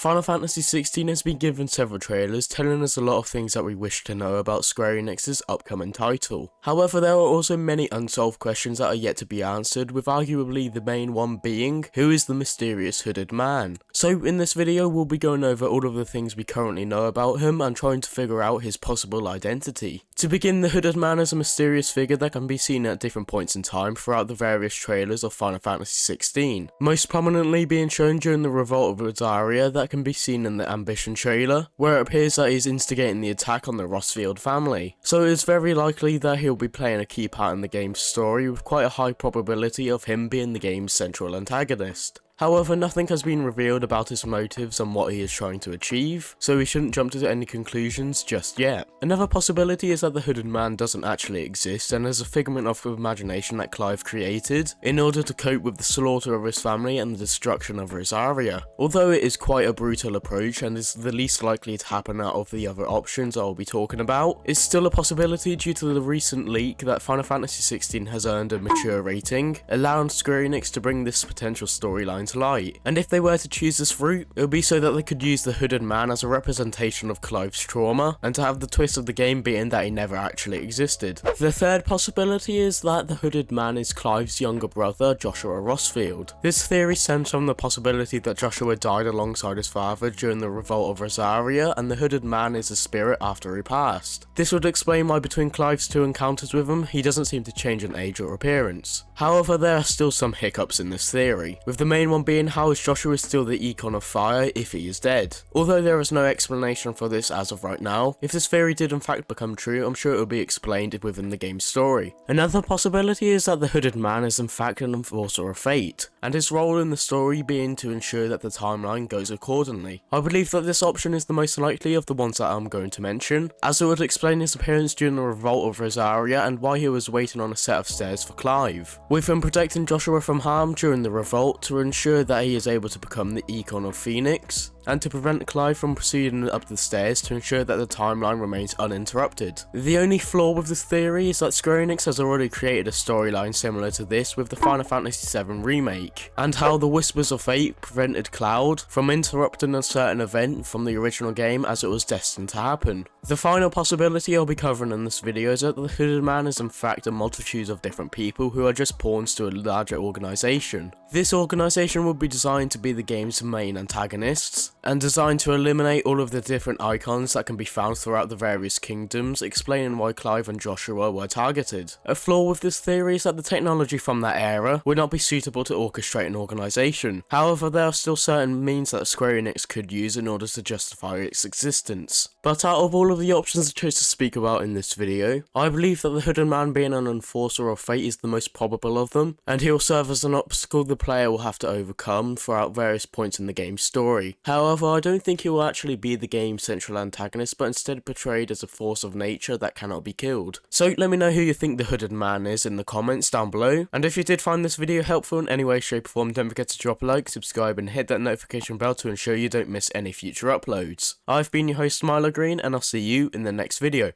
Final Fantasy XVI has been given several trailers telling us a lot of things that we wish to know about Square Enix's upcoming title. However, there are also many unsolved questions that are yet to be answered, with arguably the main one being, who is the mysterious hooded man? So in this video we'll be going over all of the things we currently know about him and trying to figure out his possible identity. To begin, the hooded man is a mysterious figure that can be seen at different points in time throughout the various trailers of Final Fantasy XVI, most prominently being shown during the Revolt of Rosaria that can be seen in the Ambition trailer, where it appears that he's instigating the attack on the Rossfield family. So it's very likely that he'll be playing a key part in the game's story, with quite a high probability of him being the game's central antagonist. However, nothing has been revealed about his motives and what he is trying to achieve, so we shouldn't jump to any conclusions just yet. Another possibility is that the hooded man doesn't actually exist and is a figment of imagination that Clive created in order to cope with the slaughter of his family and the destruction of Rosaria. Although it is quite a brutal approach and is the least likely to happen out of the other options I'll be talking about, it's still a possibility due to the recent leak that Final Fantasy XVI has earned a mature rating, allowing Square Enix to bring this potential storyline to light. And if they were to choose this route, it would be so that they could use the hooded man as a representation of Clive's trauma, and to have the twist of the game being that he never actually existed. The third possibility is that the hooded man is Clive's younger brother, Joshua Rossfield. This theory stems from the possibility that Joshua died alongside his father during the Revolt of Rosaria, and the hooded man is a spirit after he passed. This would explain why between Clive's two encounters with him, he doesn't seem to change in age or appearance. However, there are still some hiccups in this theory, with the main one being how is Joshua still the Econ of Fire if he is dead? Although there is no explanation for this as of right now, if this theory did in fact become true, I'm sure it will be explained within the game's story. Another possibility is that the hooded man is in fact an enforcer of fate, and his role in the story being to ensure that the timeline goes accordingly. I believe that this option is the most likely of the ones that I'm going to mention, as it would explain his appearance during the Revolt of Rosaria and why he was waiting on a set of stairs for Clive, with him protecting Joshua from harm during the revolt to ensure that he is able to become the Econ of Phoenix, and to prevent Clive from proceeding up the stairs to ensure that the timeline remains uninterrupted. The only flaw with this theory is that Square Enix has already created a storyline similar to this with the Final Fantasy VII remake, and how the Whispers of Fate prevented Cloud from interrupting a certain event from the original game as it was destined to happen. The final possibility I'll be covering in this video is that the hooded man is in fact a multitude of different people who are just pawns to a larger organisation. This organisation would be designed to be the game's main antagonists, and designed to eliminate all of the different icons that can be found throughout the various kingdoms, explaining why Clive and Joshua were targeted. A flaw with this theory is that the technology from that era would not be suitable to orchestrate an organisation. However, there are still certain means that Square Enix could use in order to justify its existence. But out of all of the options I chose to speak about in this video, I believe that the hooded man being an enforcer of fate is the most probable of them, and he will serve as an obstacle the player will have to overcome throughout various points in the game's story. However, I don't think he will actually be the game's central antagonist, but instead portrayed as a force of nature that cannot be killed. So let me know who you think the hooded man is in the comments down below, and if you did find this video helpful in any way, shape or form, don't forget to drop a like, subscribe and hit that notification bell to ensure you don't miss any future uploads. I've been your host Milo Green, and I'll see you in the next video.